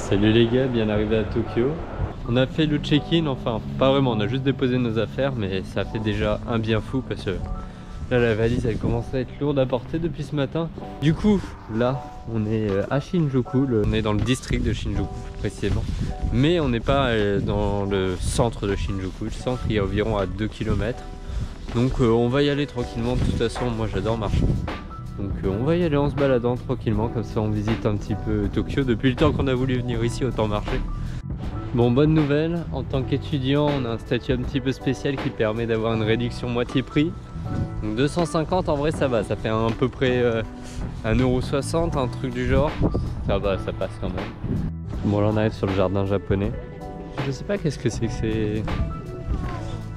Salut les gars, bien arrivé à Tokyo. On a fait le check-in, enfin pas vraiment, on a juste déposé nos affaires, mais ça fait déjà un bien fou parce que là la valise elle commence à être lourde à porter depuis ce matin. Du coup là on est à Shinjuku, on est dans le district de Shinjuku plus précisément, mais on n'est pas dans le centre de Shinjuku. Le centre il est environ à 2 km, donc on va y aller tranquillement. De toute façon moi j'adore marcher. Donc on va y aller en se baladant tranquillement, comme ça on visite un petit peu Tokyo. Depuis le temps qu'on a voulu venir ici, autant marcher. Bon, bonne nouvelle, en tant qu'étudiant on a un statut un petit peu spécial qui permet d'avoir une réduction moitié prix. Donc 250 en vrai ça va, ça fait à peu près 1,60 €, un truc du genre. Ça va, ça passe quand même. Bon là on arrive sur le jardin japonais. Je sais pas qu'est-ce que c'est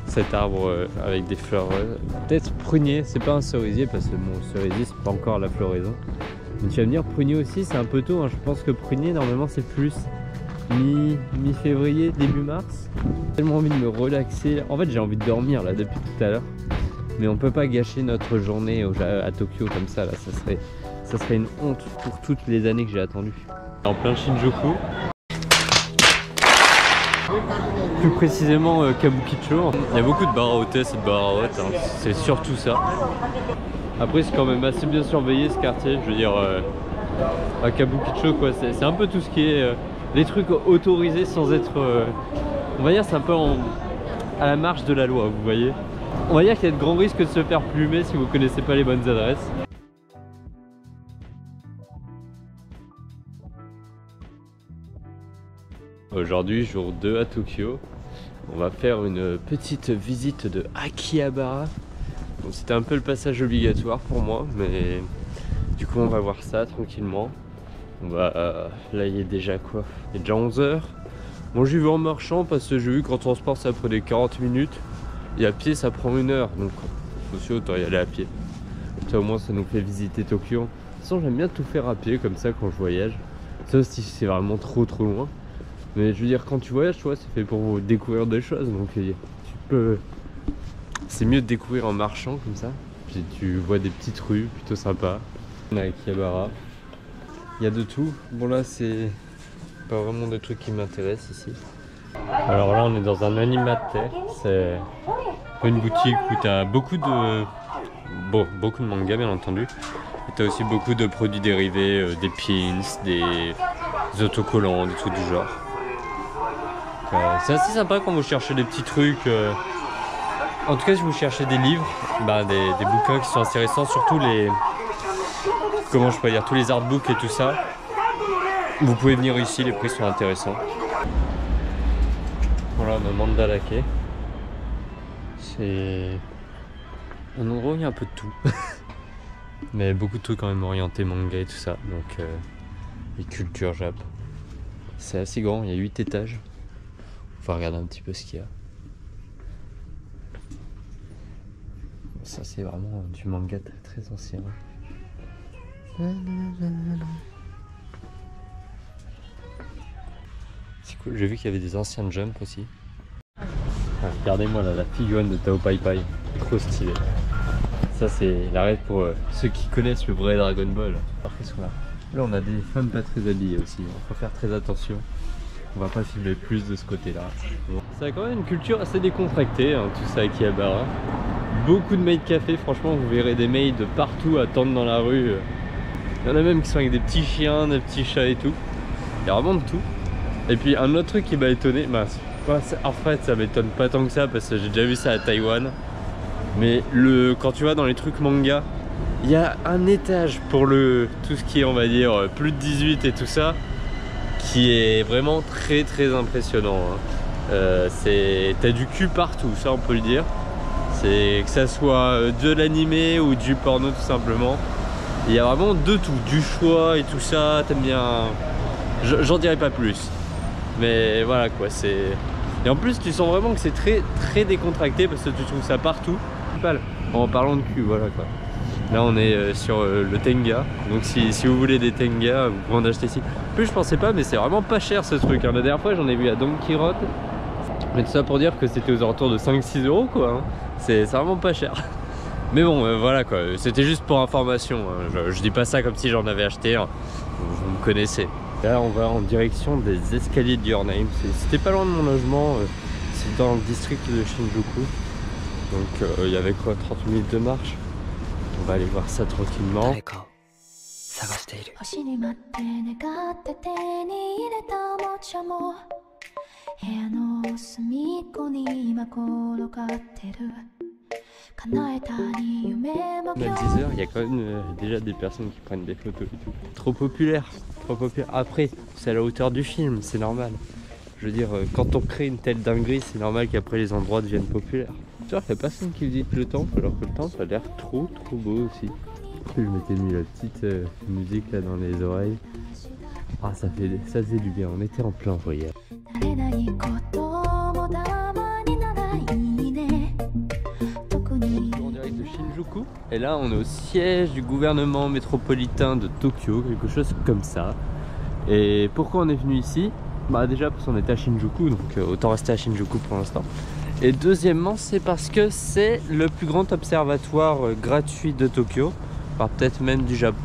cet arbre avec des fleurs, peut-être prunier, c'est pas un cerisier parce que mon cerisier c'est pas encore la floraison. Mais tu vas me dire prunier aussi c'est un peu tôt, hein. Je pense que prunier normalement c'est plus mi-février, début mars. J'ai tellement envie de me relaxer, en fait j'ai envie de dormir là depuis tout à l'heure. Mais on peut pas gâcher notre journée à Tokyo comme ça là, ça serait une honte pour toutes les années que j'ai attendu. En plein Shinjuku. Plus précisément Kabukicho. Il y a beaucoup de bars à hôtesse et de bars à hôtes, hein. C'est surtout ça. Après c'est quand même assez bien surveillé ce quartier, je veux dire à Kabukicho quoi, c'est un peu tout ce qui est les trucs autorisés sans être on va dire c'est un peu à la marge de la loi, vous voyez. On va dire qu'il y a de grands risques de se faire plumer si vous connaissez pas les bonnes adresses. Aujourd'hui, jour 2 à Tokyo, on va faire une petite visite de Akihabara. Donc c'était un peu le passage obligatoire pour moi, mais du coup on va voir ça tranquillement. On va là il est déjà quoi? Il est déjà 11 h. Bon j'y vais en marchant parce que j'ai vu qu'en transport ça prenait 40 minutes. Et à pied ça prend 1 heure, donc aussi autant y aller à pied. Ça au moins ça nous fait visiter Tokyo. De toute façon j'aime bien tout faire à pied comme ça quand je voyage. Ça si c'est vraiment trop loin. Mais je veux dire quand tu voyages tu vois c'est fait pour découvrir des choses. Donc tu peux... C'est mieux de découvrir en marchant comme ça. Puis tu vois des petites rues plutôt sympas. On est à Akihabara. Il y a de tout. Bon là c'est pas vraiment des trucs qui m'intéressent ici. Alors là on est dans un animateur, c'est une boutique où tu as beaucoup de mangas bien entendu. Et tu as aussi beaucoup de produits dérivés, des pins, des autocollants, des trucs du genre. C'est assez sympa quand vous cherchez des petits trucs. En tout cas si vous cherchez des livres, des bouquins qui sont intéressants, surtout les... Comment je peux dire, tous les artbooks et tout ça. Vous pouvez venir ici, les prix sont intéressants. Voilà, le Mandalake. C'est un endroit où il y a un peu de tout. Mais beaucoup de trucs quand même orientés manga et tout ça. Donc, les cultures Jap. C'est assez grand, il y a 8 étages. On va regarder un petit peu ce qu'il y a. Ça, c'est vraiment du manga très ancien. C'est cool, j'ai vu qu'il y avait des anciens Jump aussi. Regardez-moi là, la figurine de Tao Pai Pai, trop stylé. Ça c'est la rêve pour ceux qui connaissent le vrai Dragon Ball. Alors qu'est-ce qu'on a? Là on a des femmes pas très habillées aussi, il faut faire très attention. On va pas filmer plus de ce côté là. Bon. C'est quand même une culture assez décontractée, hein, tout ça à Akihabara. Beaucoup de maids café, franchement vous verrez des maids de partout attendre dans la rue. Il y en a même qui sont avec des petits chiens, des petits chats et tout. Il y a vraiment de tout. Et puis un autre truc qui m'a étonné, en fait ça m'étonne pas tant que ça parce que j'ai déjà vu ça à Taïwan. Mais quand tu vas dans les trucs manga, il y a un étage pour tout ce qui est on va dire plus de 18 et tout ça, qui est vraiment très impressionnant. Hein. T'as du cul partout, ça on peut le dire. C'est que ça soit de l'animé ou du porno tout simplement. Il y a vraiment de tout, du choix et tout ça, t'aimes bien... J'en dirai pas plus. Mais voilà quoi, c'est... Et en plus tu sens vraiment que c'est très décontracté parce que tu trouves ça partout. En parlant de cul, voilà quoi. Là on est sur le Tenga. Donc si vous voulez des Tenga, vous pouvez en acheter ici. En plus je pensais pas mais c'est vraiment pas cher ce truc. Hein. La dernière fois j'en ai vu à Don Quirote. Mais tout ça pour dire que c'était aux alentours de 5-6 € quoi. Hein. C'est vraiment pas cher. Mais bon voilà quoi, c'était juste pour information. Hein. Je dis pas ça comme si j'en avais acheté. Hein. Vous me connaissez. Là on va en direction des escaliers de Your Name. C'était pas loin de mon logement, c'est dans le district de Shinjuku. Donc il y avait quoi, 30 minutes de marche. On va aller voir ça tranquillement. À 10h, il y a quand même déjà des personnes qui prennent des photos et tout. Trop populaire, trop populaire. Après, c'est à la hauteur du film, c'est normal. Je veux dire, quand on crée une telle dinguerie, c'est normal qu'après les endroits deviennent populaires. Tu vois, il n'y a personne qui visite le temple, alors que le temple a l'air trop beau aussi. Je m'étais mis la petite musique là dans les oreilles. Ah, ça faisait du bien, on était en plein voyage. En direct de Shinjuku. Et là, on est au siège du gouvernement métropolitain de Tokyo, quelque chose comme ça. Et pourquoi on est venu ici? Bah déjà parce qu'on était à Shinjuku, donc autant rester à Shinjuku pour l'instant. Et deuxièmement, c'est parce que c'est le plus grand observatoire gratuit de Tokyo, par peut-être même du Japon.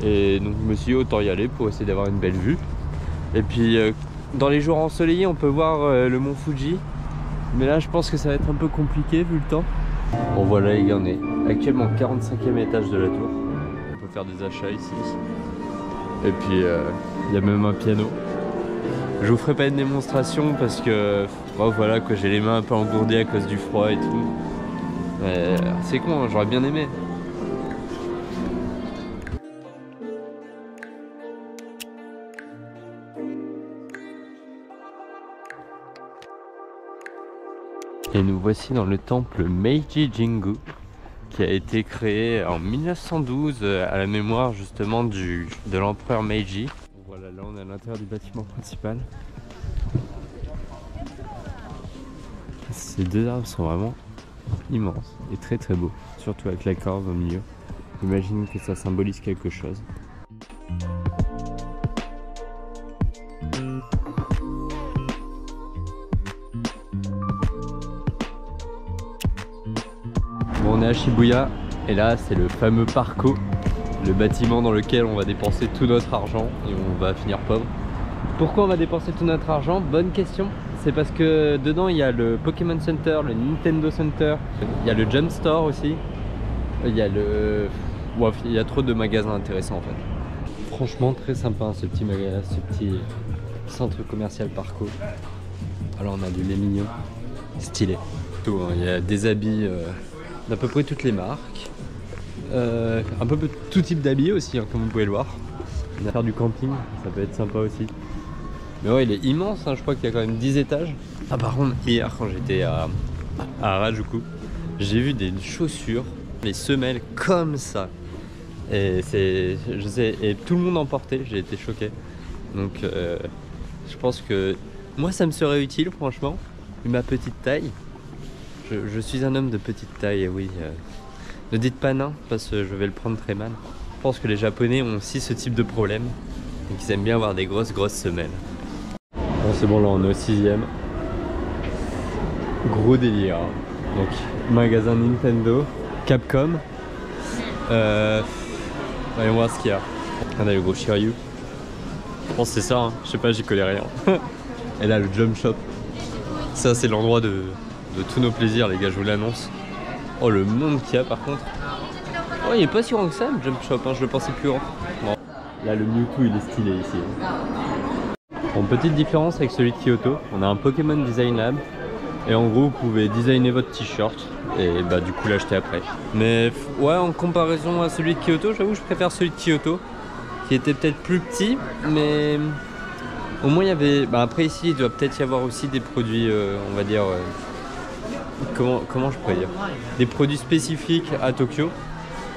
Et donc je me suis dit autant y aller pour essayer d'avoir une belle vue. Et puis dans les jours ensoleillés, on peut voir le mont Fuji. Mais là, je pense que ça va être un peu compliqué vu le temps. Bon voilà les gars, on est actuellement au 45e étage de la tour. On peut faire des achats ici. Et puis il y a même un piano. Je vous ferai pas une démonstration parce que voilà quoi, j'ai les mains un peu engourdies à cause du froid et tout. C'est con, hein, j'aurais bien aimé. Et nous voici dans le temple Meiji Jingu, qui a été créé en 1912 à la mémoire justement de l'empereur Meiji. Voilà, là on est à l'intérieur du bâtiment principal. Ces deux arbres sont vraiment immenses et très beaux, surtout avec la corde au milieu. J'imagine que ça symbolise quelque chose. Bon, on est à Shibuya et là c'est le fameux Parco, le bâtiment dans lequel on va dépenser tout notre argent et on va finir pauvre. Pourquoi on va dépenser tout notre argent? Bonne question. C'est parce que dedans il y a le Pokémon Center, le Nintendo Center, il y a le Jump Store aussi, il y a il y a trop de magasins intéressants en fait. Franchement très sympa ce petit magasin, ce petit centre commercial Parco. Alors on a du lait mignon, stylé. Tout, hein. Il y a des habits d'à peu près toutes les marques, un peu tout type d'habits aussi, hein, comme vous pouvez le voir. On va faire du camping, ça peut être sympa aussi. Mais ouais, il est immense, hein, je crois qu'il y a quand même 10 étages. Ah par contre, hier quand j'étais à Harajuku, j'ai vu des chaussures, les semelles comme ça. Et je sais, et tout le monde en portait, j'ai été choqué. Donc je pense que moi ça me serait utile franchement, vu ma petite taille. Je suis un homme de petite taille, et oui. Ne dites pas nain, parce que je vais le prendre très mal. Je pense que les Japonais ont aussi ce type de problème. Donc ils aiment bien avoir des grosses semelles. Bon c'est bon, là on est au 6ème. Gros délire. Donc magasin Nintendo, Capcom. Allons voir ce qu'il y a. Regardez le gros Shiryu. Je pense que c'est ça, hein. Je sais pas, j'y connais rien. Et là le Jump Shop. Ça c'est l'endroit de tous nos plaisirs les gars, je vous l'annonce. Oh le monde qu'il y a par contre. Oh il est pas si grand que ça le Jump Shop, hein. Je le pensais plus grand. Bon. Là le Mewtwo il est stylé ici. Bon, petite différence avec celui de Kyoto, on a un Pokémon Design Lab. Et en gros vous pouvez designer votre t-shirt et bah du coup l'acheter après. Mais ouais, en comparaison à celui de Kyoto, j'avoue je préfère celui de Kyoto, qui était peut-être plus petit, mais au moins il y avait... Bah, après ici il doit peut-être y avoir aussi des produits, on va dire... Comment je pourrais dire, des produits spécifiques à Tokyo.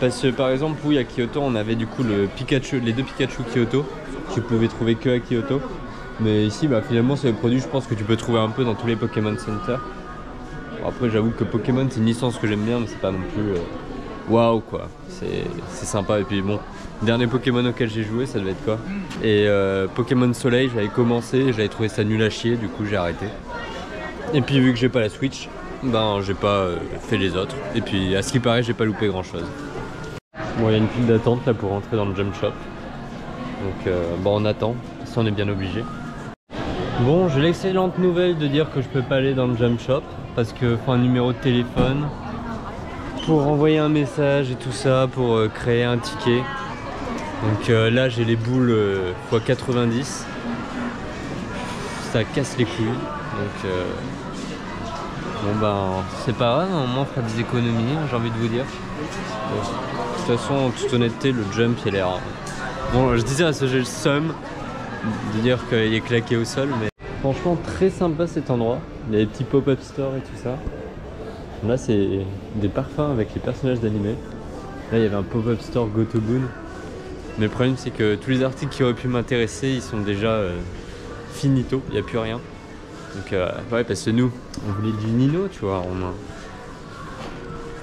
Parce que par exemple, oui, à Kyoto, on avait du coup le Pikachu, les deux Pikachu Kyoto, que tu pouvais trouver que à Kyoto. Mais ici, bah, finalement, c'est des produits, je pense que tu peux trouver un peu dans tous les Pokémon Center. Bon, après, j'avoue que Pokémon, c'est une licence que j'aime bien, mais c'est pas non plus waouh quoi. C'est sympa. Et puis bon, le dernier Pokémon auquel j'ai joué, ça devait être quoi? Et Pokémon Soleil, j'avais commencé, j'avais trouvé ça nul à chier, du coup j'ai arrêté. Et puis vu que j'ai pas la Switch, ben j'ai pas fait les autres. Et puis à ce qui paraît, j'ai pas loupé grand chose. Bon, il y a une file d'attente là pour rentrer dans le Jump Shop. Donc bon, on attend, ça on est bien obligé. Bon, j'ai l'excellente nouvelle de dire que je peux pas aller dans le Jump Shop parce que faut un numéro de téléphone pour envoyer un message et tout ça, pour créer un ticket. Donc là j'ai les boules x 90, ça casse les couilles. Donc bon ben c'est pas grave, au moins on fera des économies, j'ai envie de vous dire. De toute façon, en toute honnêteté, le jump il a l'air... Bon, je disais à ce j'ai le seum de dire qu'il est claqué au sol, mais franchement très sympa cet endroit. Il y a des petits pop-up stores et tout ça. Là c'est des parfums avec les personnages d'animé. Là il y avait un pop-up store Gotobun. Mais le problème c'est que tous les articles qui auraient pu m'intéresser, ils sont déjà finito, il n'y a plus rien. Donc ouais, parce que nous, on voulait du Nino, tu vois.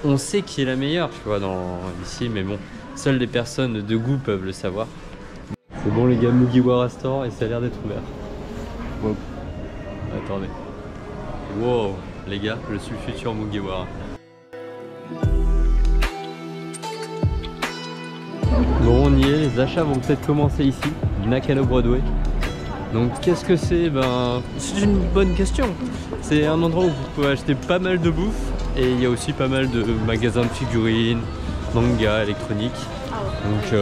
On sait qui est la meilleure, tu vois, ici, mais bon, seules les personnes de goût peuvent le savoir. C'est bon les gars, Mugiwara Store et ça a l'air d'être ouvert. Wow. Attendez. Wow, les gars, je suis futur Mugiwara. Bon, on y est, les achats vont peut-être commencer ici, Nakano Broadway. Donc qu'est-ce que c'est? Ben, c'est une bonne question. C'est un endroit où vous pouvez acheter pas mal de bouffe et il y a aussi pas mal de magasins de figurines, manga, électronique. Donc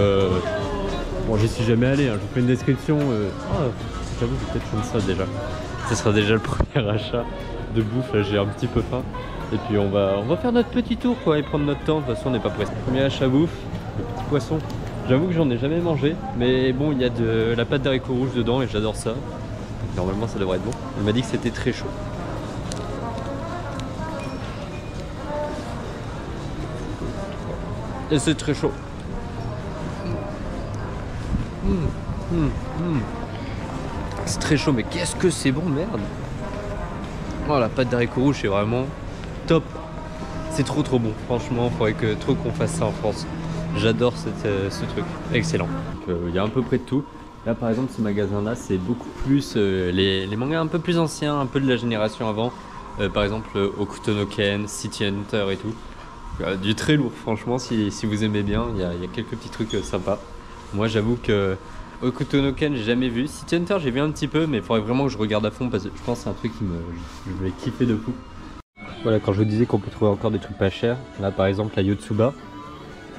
bon, j'y suis jamais allé, hein. Je vous fais une description. J'avoue que peut-être comme ça déjà. Ce sera déjà le premier achat de bouffe, là j'ai un petit peu faim. Et puis on va faire notre petit tour quoi et prendre notre temps, de toute façon on n'est pas pressé. Premier achat bouffe, le petit poisson. J'avoue que j'en ai jamais mangé, mais bon, il y a de la pâte d'haricots rouges dedans et j'adore ça. Donc, normalement, ça devrait être bon. Il m'a dit que c'était très chaud. Et c'est très chaud. C'est très chaud, mais qu'est-ce que c'est bon, merde. Oh, la pâte d'haricots rouges, c'est vraiment top. C'est trop bon. Franchement, il faudrait trop qu'on fasse ça en France. J'adore ce truc, excellent. Il y a à peu près de tout. Là par exemple ce magasin là c'est beaucoup plus les mangas un peu plus anciens, un peu de la génération avant. Par exemple Hokuto no Ken, City Hunter et tout. Du très lourd franchement si vous aimez bien, il y a quelques petits trucs sympas. Moi j'avoue que Hokuto no Ken j'ai jamais vu. City Hunter j'ai vu un petit peu mais il faudrait vraiment que je regarde à fond parce que je pense que c'est un truc je vais kiffer de fou. Voilà, quand je vous disais qu'on peut trouver encore des trucs pas chers, là par exemple la Yotsuba.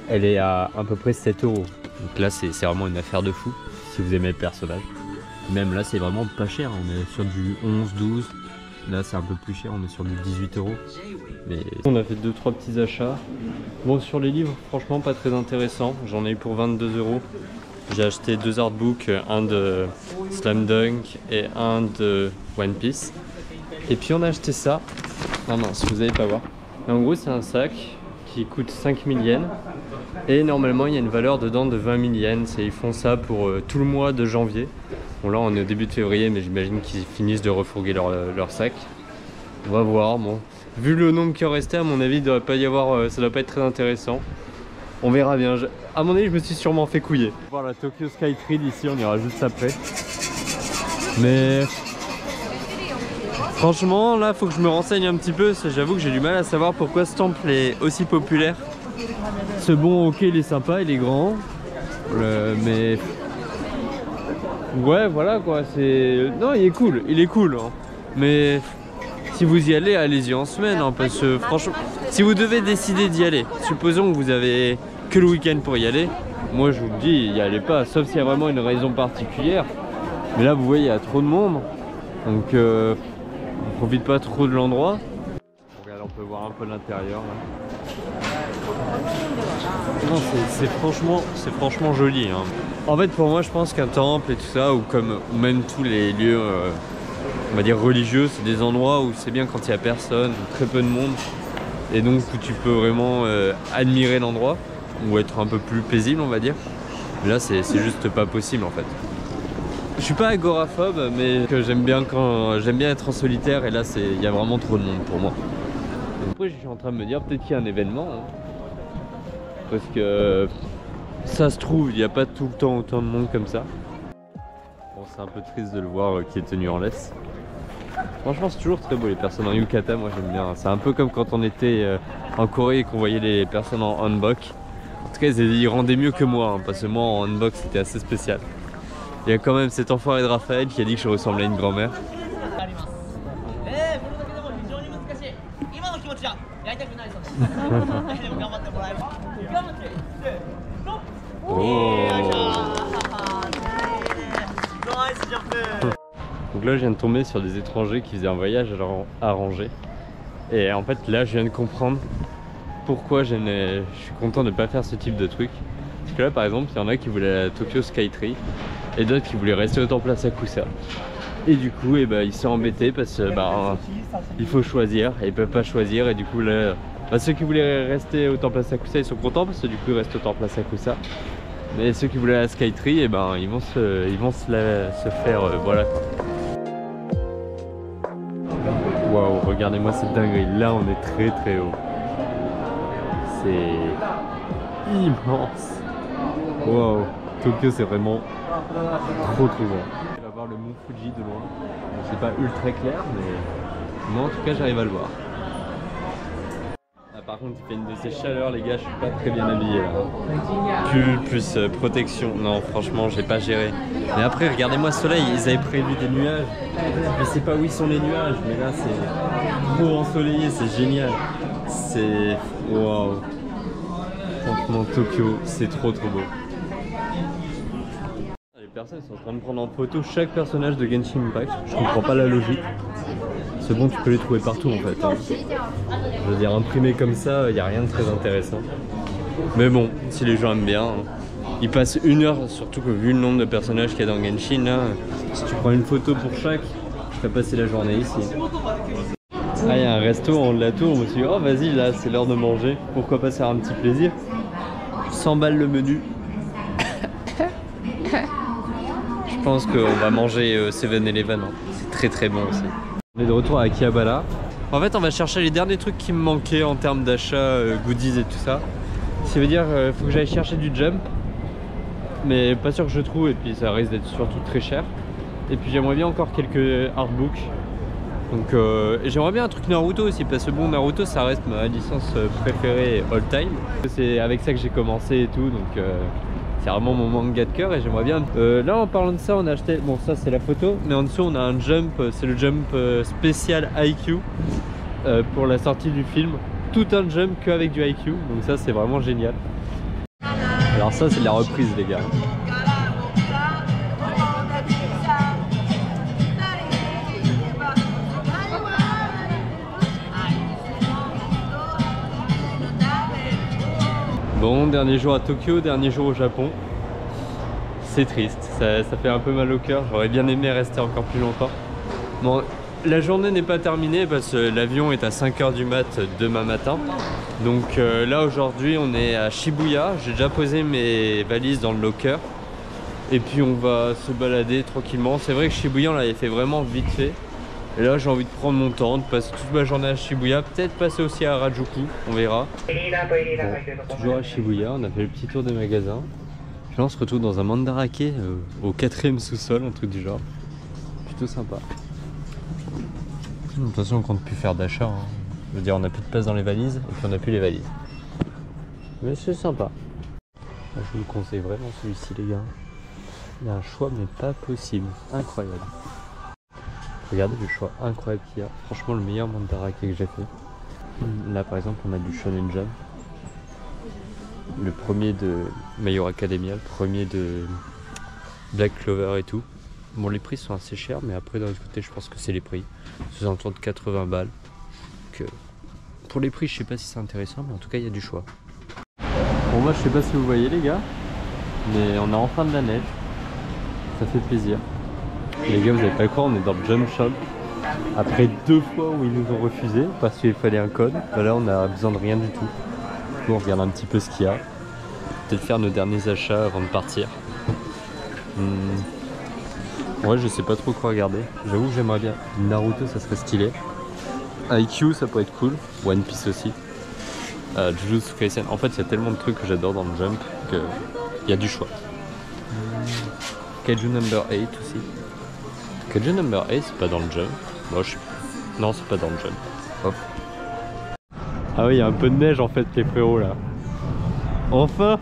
Elle est à peu près 7 €. Donc là c'est vraiment une affaire de fou si vous aimez le personnage. Même là c'est vraiment pas cher, on est sur du 11, 12. Là c'est un peu plus cher, on est sur du 18 €. Mais on a fait 2-3 petits achats. Bon sur les livres franchement pas très intéressant. J'en ai eu pour 22 €. J'ai acheté 2 artbooks, un de Slam Dunk et un de One Piece. Et puis on a acheté ça. Non mince, vous allez pas voir. Mais en gros c'est un sac qui coûte 5000 yens et normalement il y a une valeur dedans de 20 000 yens et ils font ça pour tout le mois de janvier. Bon là on est au début de février mais j'imagine qu'ils finissent de refourguer leur sac. On va voir, bon vu le nombre qui est resté à mon avis il doit pas y avoir, ça doit pas être très intéressant. On verra bien, à mon avis je me suis sûrement fait couiller. On va voir la Tokyo Skytree ici, on ira juste après. Mais franchement là faut que je me renseigne un petit peu, j'avoue que j'ai du mal à savoir pourquoi ce temple est aussi populaire. Ce bon ok il est sympa, il est grand, mais ouais voilà quoi, c'est... Non il est cool hein. Mais si vous y allez, allez-y en semaine hein, parce que franchement, si vous devez décider d'y aller, supposons que vous avez que le week-end pour y aller, moi je vous le dis, y allez pas, sauf s'il y a vraiment une raison particulière. Mais là vous voyez il y a trop de monde, donc on profite pas trop de l'endroit. Regarde, on peut voir un peu l'intérieur. Non, c'est franchement joli. Hein. En fait, pour moi, je pense qu'un temple et tout ça, ou même tous les lieux, on va dire religieux, c'est des endroits où c'est bien quand il y a personne, très peu de monde, et donc où tu peux vraiment admirer l'endroit ou être un peu plus paisible, on va dire. Mais là, c'est juste pas possible en fait. Je suis pas agoraphobe, mais j'aime bien être en solitaire et là il y a vraiment trop de monde pour moi. Donc, après je suis en train de me dire peut-être qu'il y a un événement hein, parce que ça se trouve il n'y a pas tout le temps autant de monde comme ça. Bon c'est un peu triste de le voir qui est tenu en laisse. Franchement c'est toujours très beau les personnes en yukata, moi j'aime bien. C'est un peu comme quand on était en Corée et qu'on voyait les personnes en hanbok. En tout cas ils rendaient mieux que moi hein, parce que moi en hanbok c'était assez spécial. Il y a quand même cet enfoiré de Raphaël qui a dit que je ressemblais à une grand-mère. Oh. Donc là je viens de tomber sur des étrangers qui faisaient un voyage arrangé. Et en fait là je viens de comprendre pourquoi je suis content de ne pas faire ce type de truc. Parce que là par exemple il y en a qui voulaient aller à Tokyo Skytree et d'autres qui voulaient rester au temple Asakusa. Et du coup ils sont embêtés parce que il faut choisir et ils peuvent pas choisir. Et du coup là ceux qui voulaient rester au temple Asakusa ils sont contents parce que du coup ils restent au temple Asakusa. Mais ceux qui voulaient aller à Skytree ils vont se faire voilà quoi. Waouh, regardez-moi cette dinguerie, là on est très très haut. C'est immense. Waouh, Tokyo c'est vraiment trop trop grand. On va voir le mont Fuji de loin. Bon, c'est pas ultra clair mais moi en tout cas j'arrive à le voir. Ah, par contre il fait une de ces chaleurs les gars, je suis pas très bien habillé là. Pull plus protection, non franchement j'ai pas géré. Mais après regardez-moi ce soleil, ils avaient prévu des nuages. Je sais pas où ils sont les nuages mais là c'est trop ensoleillé, c'est génial. C'est waouh. Franchement Tokyo c'est trop trop beau. Les personnes sont en train de prendre en photo chaque personnage de Genshin Impact. Je comprends pas la logique. C'est bon, tu peux les trouver partout en fait. Je veux dire, imprimé comme ça, il n'y a rien de très intéressant. Mais bon, si les gens aiment bien, ils passent 1 heure, surtout que vu le nombre de personnages qu'il y a dans Genshin, là, si tu prends une photo pour chaque, je ferais passer la journée ici. Ah, il y a un resto en haut de la tour, je me suis dit, oh vas-y, là c'est l'heure de manger, pourquoi pas se faire un petit plaisir. 100 balles le menu. Je pense qu'on va manger 7-Eleven, hein. C'est très très bon aussi. On est de retour à Akihabara. En fait on va chercher les derniers trucs qui me manquaient en termes d'achat, goodies et tout ça. Ça veut dire faut que j'aille chercher du jump. Mais pas sûr que je trouve et puis ça risque d'être surtout très cher. Et puis j'aimerais bien encore quelques artbooks. Donc j'aimerais bien un truc Naruto aussi parce que bon Naruto ça reste ma licence préférée all time. C'est avec ça que j'ai commencé et tout donc c'est vraiment mon manga de cœur et j'aimerais bien. Là en parlant de ça on a acheté, bon ça c'est la photo, mais en dessous on a un jump, c'est le jump spécial IQ pour la sortie du film. Tout un jump qu'avec du IQ, donc ça c'est vraiment génial. Alors ça c'est de la reprise les gars. Bon, dernier jour à Tokyo, dernier jour au Japon. C'est triste, ça fait un peu mal au cœur. J'aurais bien aimé rester encore plus longtemps. Bon, la journée n'est pas terminée parce que l'avion est à 5 h du mat demain matin. Donc là aujourd'hui on est à Shibuya. J'ai déjà posé mes valises dans le locker. Et puis on va se balader tranquillement. C'est vrai que Shibuya on l'avait fait vraiment vite fait. Et là j'ai envie de prendre mon temps, de passer toute ma journée à Shibuya, peut-être passer aussi à Harajuku, on verra. Bon, toujours à Shibuya, on a fait le petit tour des magasins. Puis là on se retrouve dans un mandarake au 4e sous-sol, un truc du genre. Plutôt sympa. De toute façon on compte plus faire d'achat. Hein. Je veux dire on n'a plus de place dans les valises et puis on n'a plus les valises. Mais c'est sympa. Je vous le conseille vraiment celui-ci les gars. Il y a un choix mais pas possible, incroyable. Regardez le choix incroyable qu'il y a. Franchement le meilleur mandarake que j'ai fait. Là par exemple on a du Shonen Jump. Le premier de My Hero Academia, le premier de Black Clover et tout. Bon les prix sont assez chers mais après d'un autre côté je pense que c'est les prix. C'est autour de 80 balles. Donc, pour les prix je sais pas si c'est intéressant mais en tout cas il y a du choix. Bon moi je sais pas si vous voyez les gars. Mais on a enfin de la neige. Ça fait plaisir. Les gars, vous n'allez pas le croire, on est dans le Jump Shop. Après 2 fois où ils nous ont refusé parce qu'il fallait un code, là on a besoin de rien du tout. Du coup, on regarde un petit peu ce qu'il y a. Peut-être faire nos derniers achats avant de partir. Ouais, je sais pas trop quoi regarder. J'avoue que j'aimerais bien. Naruto, ça serait stylé. IQ, ça pourrait être cool. One Piece aussi. Jujutsu Kaisen. En fait, il y a tellement de trucs que j'adore dans le Jump qu'il y a du choix. Kaiju Number 8 aussi. Kaiju Number 8 c'est pas dans le jump. Moi je suis... Non c'est pas dans le jump. Hop. Ah oui il y a un peu de neige en fait les frérots là. Enfin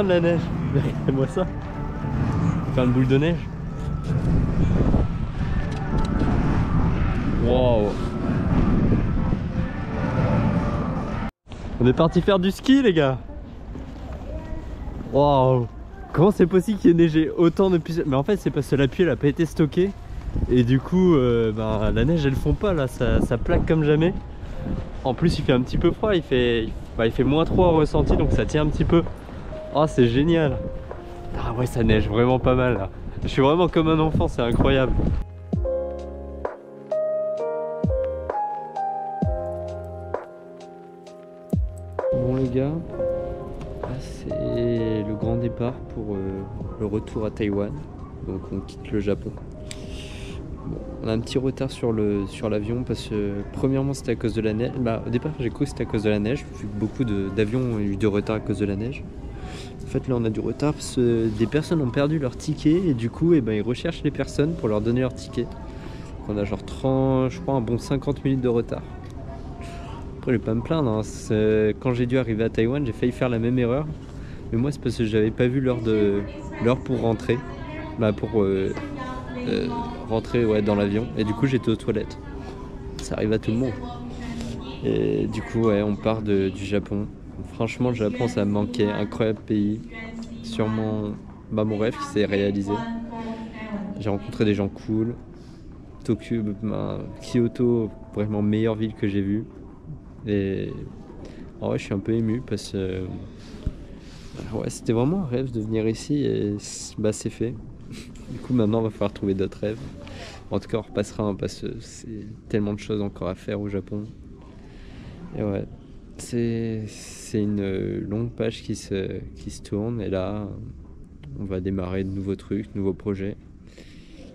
de la neige. Regardez-moi ça. Faire une boule de neige. Wow. On est parti faire du ski les gars. Waouh. Comment c'est possible qu'il y ait neigé autant depuis... Mais en fait c'est parce que la pluie elle a pas été stockée. Et du coup la neige elle fond pas là, ça plaque comme jamais. En plus il fait un petit peu froid, il fait moins 3 au ressenti donc ça tient un petit peu. Oh c'est génial. Ah ouais ça neige vraiment pas mal là. Je suis vraiment comme un enfant, c'est incroyable. Bon les gars, là c'est le grand départ pour le retour à Taïwan. Donc on quitte le Japon. Bon, on a un petit retard sur l'avion parce que premièrement c'était à cause de la neige. Bah, au départ j'ai cru que c'était à cause de la neige, vu que beaucoup d'avions ont eu de retard à cause de la neige. En fait là on a du retard parce que des personnes ont perdu leur ticket et du coup ils recherchent les personnes pour leur donner leur ticket. On a genre 30, je crois un bon 50 minutes de retard. Après je vais pas me plaindre, hein. Quand j'ai dû arriver à Taïwan j'ai failli faire la même erreur. Mais moi c'est parce que j'avais pas vu l'heure pour rentrer. Bah pour rentrer ouais, dans l'avion et du coup j'étais aux toilettes. Ça arrive à tout le monde. Et du coup ouais, on part du Japon. Franchement le Japon ça me manquait, incroyable pays. Sûrement mon rêve qui s'est réalisé. J'ai rencontré des gens cool. Tokyo, Kyoto, vraiment meilleure ville que j'ai vue. Et en vrai je suis un peu ému parce que ouais, c'était vraiment un rêve de venir ici et c'est fait. Du coup maintenant il va falloir trouver d'autres rêves. En tout cas on repassera hein, parce que c'est tellement de choses encore à faire au Japon. Et ouais, c'est une longue page qui se tourne et là on va démarrer de nouveaux trucs, de nouveaux projets.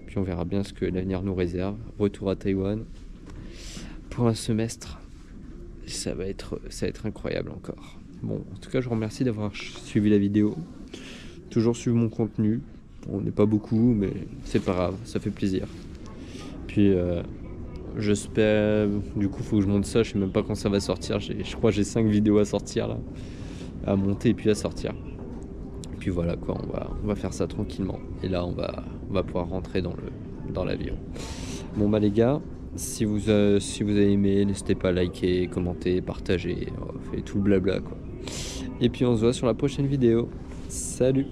Puis on verra bien ce que l'avenir nous réserve. Retour à Taïwan pour un semestre. Ça va être incroyable encore. Bon, en tout cas je vous remercie d'avoir suivi la vidéo. Toujours suivre mon contenu. On n'est pas beaucoup, mais c'est pas grave, ça fait plaisir. Puis j'espère, du coup faut que je monte ça, je sais même pas quand ça va sortir. Je crois que j'ai 5 vidéos à sortir là, à monter et puis à sortir. Puis voilà quoi, on va faire ça tranquillement. Et là on va pouvoir rentrer dans l'avion. Bon bah les gars, si vous avez aimé, n'hésitez pas à liker, commenter, partager, faites tout le blabla quoi. Et puis on se voit sur la prochaine vidéo. Salut!